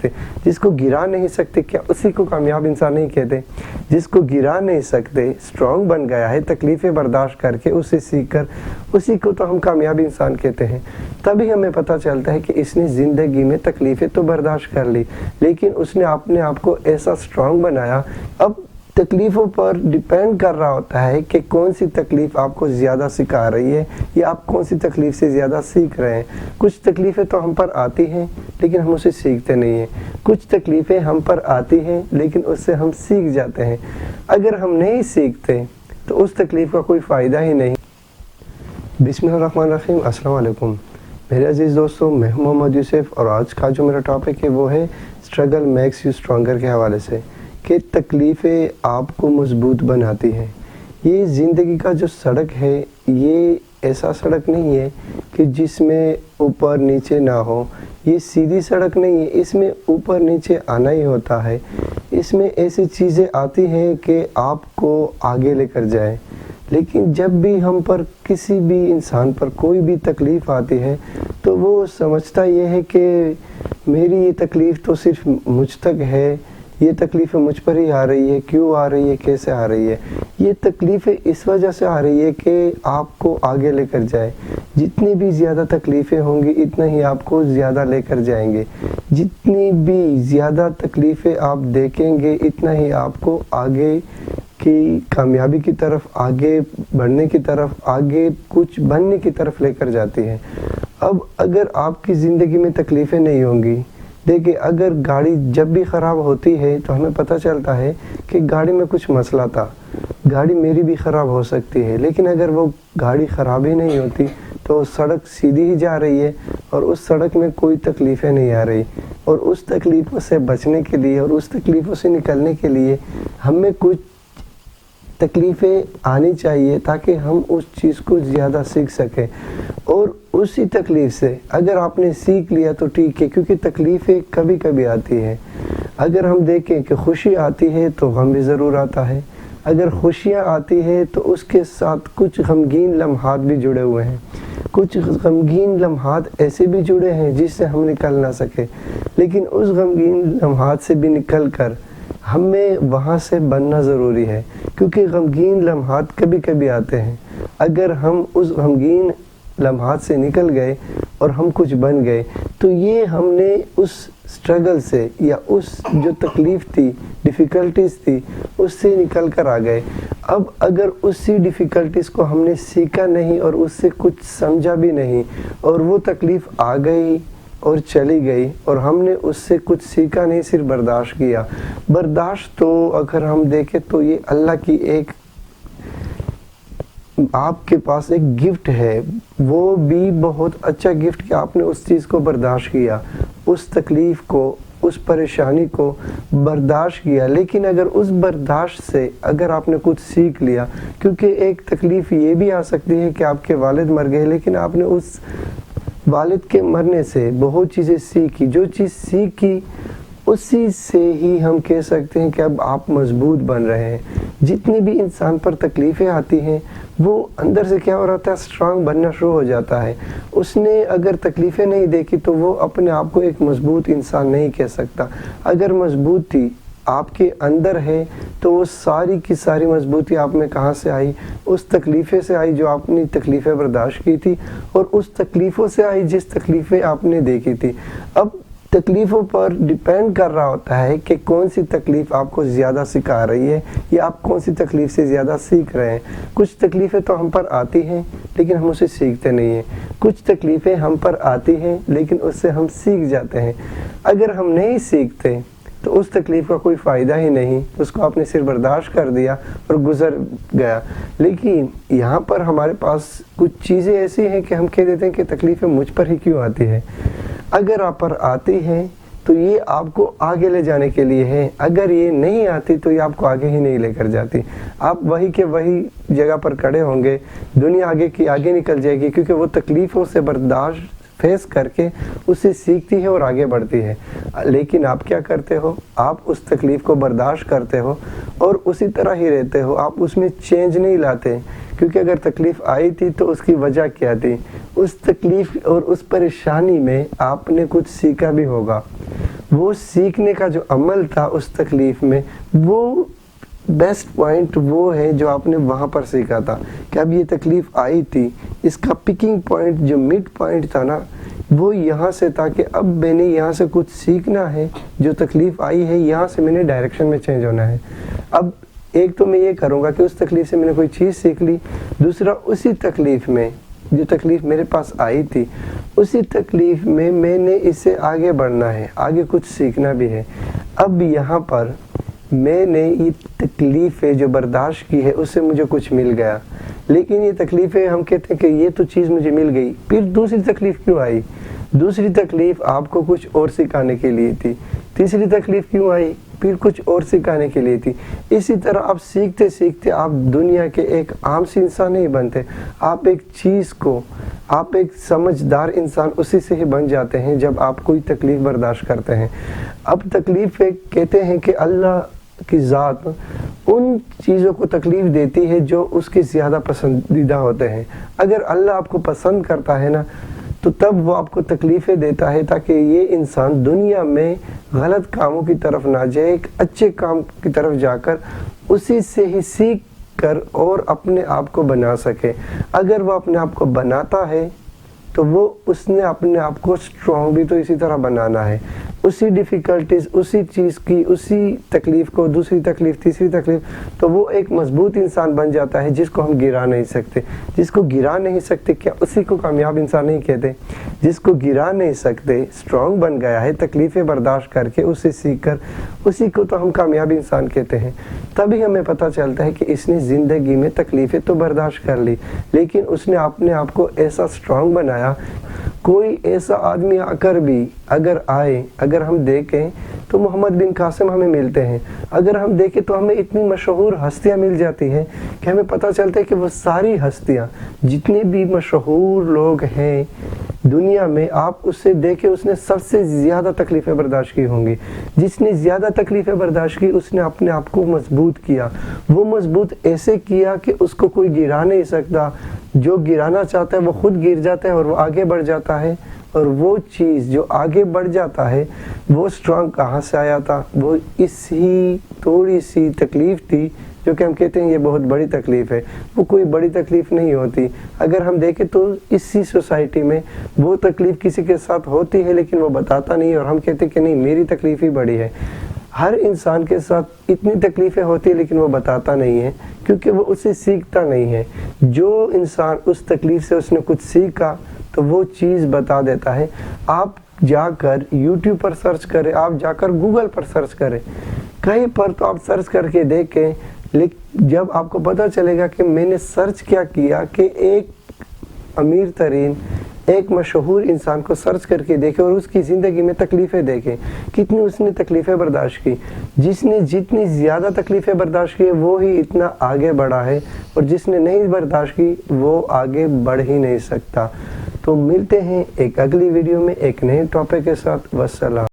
जिसको गिरा नहीं सकते क्या उसी को कामयाब इंसान नहीं कहते? जिसको गिरा नहीं सकते, स्ट्रांग बन गया है तकलीफ़ें बर्दाश्त करके, उसे सीख कर, उसी को तो हम कामयाब इंसान कहते हैं। तभी हमें पता चलता है कि इसने ज़िंदगी में तकलीफ़ें तो बर्दाश्त कर ली, लेकिन उसने अपने आप को ऐसा स्ट्रांग बनाया। अब तकलीफ़ों पर डिपेंड कर रहा होता है कि कौन सी तकलीफ़ आपको ज़्यादा सिखा रही है या आप कौन सी तकलीफ़ से ज़्यादा सीख रहे हैं। कुछ तकलीफ़ें तो हम पर आती हैं लेकिन हम उसे सीखते नहीं हैं, कुछ तकलीफ़ें हम पर आती हैं लेकिन उससे हम सीख जाते हैं। अगर हम नहीं सीखते तो उस तकलीफ़ का कोई फ़ायदा ही नहीं। बिस्मिल्लाहिर्रहमानिर्रहीम, अस्सलाम वालेकुम मेरे अजीज़ दोस्तों, मैं हूं मोहम्मद यूसुफ और आज का जो मेरा टॉपिक है वो है स्ट्रगल मेक्स यू स्ट्रॉन्गर के हवाले से कि तकलीफ़ें आपको मजबूत बनाती हैं। ये ज़िंदगी का जो सड़क है ये ऐसा सड़क नहीं है कि जिसमें ऊपर नीचे ना हो, ये सीधी सड़क नहीं है, इसमें ऊपर नीचे आना ही होता है। इसमें ऐसी चीज़ें आती हैं कि आपको आगे लेकर जाए, लेकिन जब भी हम पर किसी भी इंसान पर कोई भी तकलीफ़ आती है तो वो समझता ये है कि मेरी ये तकलीफ़ तो सिर्फ मुझ तक है, ये तकलीफ़ें मुझ पर ही आ रही है, क्यों आ रही है, कैसे आ रही है। ये तकलीफ़ें इस वजह से आ रही है कि आपको आगे लेकर जाए। जितनी भी ज़्यादा तकलीफ़ें होंगी इतना ही आपको ज़्यादा लेकर जाएंगे। जितनी भी ज़्यादा तकलीफ़ें आप देखेंगे इतना ही आपको आगे की कामयाबी की तरफ, आगे बढ़ने की तरफ, आगे कुछ बनने की तरफ लेकर जाती है। अब अगर आपकी ज़िंदगी में तकलीफ़ें नहीं होंगी, देखिए अगर गाड़ी जब भी ख़राब होती है तो हमें पता चलता है कि गाड़ी में कुछ मसला था, गाड़ी मेरी भी ख़राब हो सकती है। लेकिन अगर वो गाड़ी ख़राब ही नहीं होती तो सड़क सीधी ही जा रही है और उस सड़क में कोई तकलीफ़ें नहीं आ रही। और उस तकलीफ़ों से बचने के लिए और उस तकलीफ़ों से निकलने के लिए हमें कुछ तकलीफ़ें आनी चाहिए ताकि हम उस चीज़ को ज़्यादा सीख सकें। और उसी तकलीफ़ से अगर आपने सीख लिया तो ठीक है, क्योंकि तकलीफ़ें कभी कभी आती हैं। अगर हम देखें कि खुशी आती है तो गम भी ज़रूर आता है। अगर खुशियाँ आती है तो उसके साथ कुछ गमगीन लम्हात भी जुड़े हुए हैं, कुछ गमगीन लम्हात ऐसे भी जुड़े हैं जिससे हम निकल ना सके। लेकिन उस गमगीन लम्हात से भी निकल कर हमें वहाँ से बनना ज़रूरी है, क्योंकि गमगीन लम्हात कभी कभी आते हैं। अगर हम उस गमगीन लम्हात से निकल गए और हम कुछ बन गए तो ये हमने उस स्ट्रगल से या उस जो तकलीफ़ थी, डिफ़िकल्टीज़ थी, उससे निकल कर आ गए। अब अगर उसी डिफ़िकल्टीज़ को हमने सीखा नहीं और उससे कुछ समझा भी नहीं और वो तकलीफ़ आ गई और चली गई और हमने उससे कुछ सीखा नहीं, सिर्फ बर्दाश्त किया। बर्दाश्त तो अगर हम देखें तो ये अल्लाह की एक आपके पास एक गिफ्ट है, वो भी बहुत अच्छा गिफ्ट कि आपने उस चीज़ को बर्दाश्त किया, उस तकलीफ़ को, उस परेशानी को बर्दाश्त किया। लेकिन अगर उस बर्दाश्त से अगर आपने कुछ सीख लिया, क्योंकि एक तकलीफ़ ये भी आ सकती है कि आपके वालिद मर गए लेकिन आपने उस वालिद के मरने से बहुत चीज़ें सीखी, जो चीज़ सीखी उसी से ही हम कह सकते हैं कि अब आप मजबूत बन रहे हैं। जितनी भी इंसान पर तकलीफ़ें आती हैं वो अंदर से क्या हो रहा था, स्ट्रांग बनना शुरू हो जाता है। उसने अगर तकलीफ़ें नहीं देखी तो वो अपने आप को एक मजबूत इंसान नहीं कह सकता। अगर मजबूती आपके अंदर है तो वो सारी की सारी मजबूती आप में कहाँ से आई? उस तकलीफ़ें से आई जो आपने तकलीफ़ें बर्दाश्त की थी और उस तकलीफ़ों से आई जिस तकलीफ़ें आपने देखी थी। अब तकलीफ़ों पर डिपेंड कर रहा होता है कि कौन सी तकलीफ़ आपको ज़्यादा सिखा रही है या आप कौन सी तकलीफ़ से ज़्यादा सीख रहे हैं। कुछ तकलीफ़ें तो हम पर आती हैं लेकिन हम उसे सीखते नहीं हैं, कुछ तकलीफ़ें हम पर आती हैं लेकिन उससे हम सीख जाते हैं। अगर हम नहीं सीखते तो उस तकलीफ़ का कोई फ़ायदा ही नहीं, उसको आपने सिर्फ बर्दाश्त कर दिया और गुज़र गया। लेकिन यहाँ पर हमारे पास कुछ चीज़ें ऐसी हैं कि हम कह देते हैं कि तकलीफ़ें मुझ पर ही क्यों आती हैं। अगर आप पर आती हैं तो ये आपको आगे ले जाने के लिए है, अगर ये नहीं आती तो ये आपको आगे ही नहीं लेकर जाती। आप वही के वही जगह पर खड़े होंगे, दुनिया आगे की आगे निकल जाएगी, क्योंकि वो तकलीफ़ों से बर्दाश्त फेस करके उसे सीखती है और आगे बढ़ती है। लेकिन आप क्या करते हो, आप उस तकलीफ़ को बर्दाश्त करते हो और उसी तरह ही रहते हो, आप उसमें चेंज नहीं लाते। क्योंकि अगर तकलीफ़ आई थी तो उसकी वजह क्या थी, उस तकलीफ़ और उस परेशानी में आपने कुछ सीखा भी होगा। وہ سیکھنے کا جو عمل تھا اس تکلیف میں، وہ بیسٹ پوائنٹ وہ ہے جو آپ نے وہاں پر سیکھا تھا کہ اب یہ تکلیف آئی تھی، اس کا پکنگ پوائنٹ جو مڈ پوائنٹ تھا نا وہ یہاں سے تھا کہ اب میں نے یہاں سے کچھ سیکھنا ہے، جو تکلیف آئی ہے یہاں سے میں نے ڈائریکشن میں چینج ہونا ہے۔ اب ایک تو میں یہ کروں گا کہ اس تکلیف سے میں نے کوئی چیز سیکھ لی، دوسرا اسی تکلیف میں جو تکلیف میرے پاس آئی تھی اسی تکلیف میں میں نے اس سے آگے بڑھنا ہے، آگے کچھ سیکھنا بھی ہے۔ اب یہاں پر میں نے یہ تکلیفیں جو برداشت کی ہے اس سے مجھے کچھ مل گیا، لیکن یہ تکلیفیں ہم کہتے ہیں کہ یہ تو چیز مجھے مل گئی، پھر دوسری تکلیف کیوں آئی؟ دوسری تکلیف آپ کو کچھ اور سکھانے کے لیے تھی، تیسری تکلیف کیوں آئی؟ پھر کچھ اور سکھانے کے لیے تھی۔ اسی طرح آپ سیکھتے سیکھتے آپ دنیا کے ایک عام سی انسان نہیں بنتے، آپ ایک چیز کو، آپ ایک سمجھدار انسان اسی سے ہی بن جاتے ہیں جب آپ کوئی تکلیف برداشت کرتے ہیں۔ اب تکلیف کہتے ہیں کہ اللہ کی ذات ان چیزوں کو تکلیف دیتی ہے جو اس کے زیادہ پسندیدہ ہوتے ہیں۔ اگر اللہ آپ کو پسند کرتا ہے نا تو تب وہ آپ کو تکلیفیں دیتا ہے تاکہ یہ انسان دنیا میں غلط کاموں کی طرف نہ جائے، ایک اچھے کام کی طرف جا کر اسی سے ہی سیکھ کر اور اپنے آپ کو بنا سکے۔ اگر وہ اپنے آپ کو بناتا ہے تو وہ اس نے اپنے آپ کو اسٹرانگ بھی تو اسی طرح بنانا ہے، اسی ڈیفیکلٹیز، اسی چیز کی، اسی تکلیف کو، دوسری تکلیف، تیسری تکلیف، تو وہ ایک مضبوط انسان بن جاتا ہے جس کو ہم گرا نہیں سکتے۔ جس کو گرا نہیں سکتے کیا اسی کو کامیاب انسان نہیں کہتے؟ جس کو گرا نہیں سکتے، اسٹرانگ بن گیا ہے تکلیفیں برداشت کر کے، اسے سیکھ کر، اسی کو تو ہم کامیاب انسان کہتے ہیں۔ تبھی ہمیں پتہ چلتا ہے کہ اس نے زندگی میں تکلیفیں تو برداشت کر لی لیکن اس نے اپنے آپ کو ایسا اسٹرانگ بنایا۔ کوئی ایسا آدمی آ کر بھی اگر ہم دیکھیں تو محمد بن قاسم ہمیں ملتے ہیں، اگر ہم دیکھیں تو ہمیں اتنی مشہور ہستیاں مل جاتی ہیں کہ ہمیں پتہ چلتا ہے کہ وہ ساری ہستیاں، جتنے بھی مشہور لوگ ہیں دنیا میں، آپ اس سے دیکھیں اس نے سب سے زیادہ تکلیفیں برداشت کی ہوں گی۔ جس نے زیادہ تکلیفیں برداشت کی اس نے اپنے آپ کو مضبوط کیا، وہ مضبوط ایسے کیا کہ اس کو کوئی گرا نہیں سکتا، جو گرانا چاہتا ہے وہ خود گر جاتا ہے اور وہ آگے بڑھ جاتا ہے۔ اور وہ چیز جو آگے بڑھ جاتا ہے وہ اسٹرانگ کہاں سے آیا تھا؟ وہ اسی تھوڑی سی تکلیف تھی جو کہ ہم کہتے ہیں یہ بہت بڑی تکلیف ہے۔ وہ کوئی بڑی تکلیف نہیں ہوتی۔ اگر ہم دیکھیں تو اسی سوسائٹی میں وہ تکلیف کسی کے ساتھ ہوتی ہے لیکن وہ بتاتا نہیں اور ہم کہتے ہیں کہ نہیں میری تکلیف ہی بڑی ہے۔ ہر انسان کے ساتھ اتنی تکلیفیں ہوتی ہیں لیکن وہ بتاتا نہیں ہے کیونکہ وہ اسے سیکھتا نہیں ہے۔ جو انسان اس تکلیف سے اس نے کچھ سیکھا تو وہ چیز بتا دیتا ہے۔ آپ جا کر یوٹیوب پر سرچ کریں، آپ جا کر گوگل پر سرچ کریں، کہیں پر تو آپ سرچ کر کے دیکھیں، لیکن جب آپ کو پتہ چلے گا کہ میں نے سرچ کیا کیا کہ ایک امیر ترین، ایک مشہور انسان کو سرچ کر کے دیکھیں اور اس کی زندگی میں تکلیفیں دیکھیں، کتنی اس نے تکلیفیں برداشت کی۔ جس نے جتنی زیادہ تکلیفیں برداشت کی وہ ہی اتنا آگے بڑھا ہے، اور جس نے نہیں برداشت کی وہ آگے بڑھ ہی نہیں سکتا۔ تو ملتے ہیں ایک اگلی ویڈیو میں ایک نئے ٹاپک کے ساتھ۔ والسلام۔